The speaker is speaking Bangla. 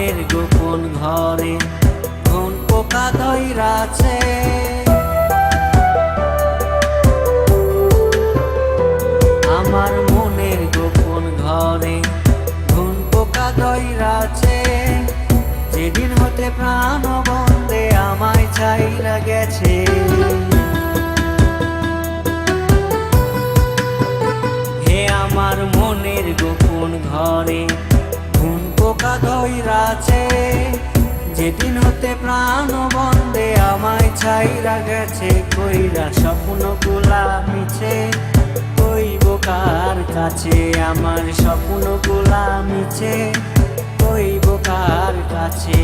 মনের গোপন ঘরে কোন পোকা ধইরাছে। আমার মনের গোপন ঘরে কোন পোকা ধইরাছে। যেদিন হতে প্রাণ বন্দে আমায় ছাইরা গেছে। হে আমার মনের গোপন ঘরে কোন পোকা ধইরাছে। যেদিন হতে প্রাণ বন্দে আমায় ছাইরা গেছে। কইরা স্বপ্নগুলা মিছে কইব কার কাছে। আমার স্বপ্নগুলা মিছে কইব কার কাছে।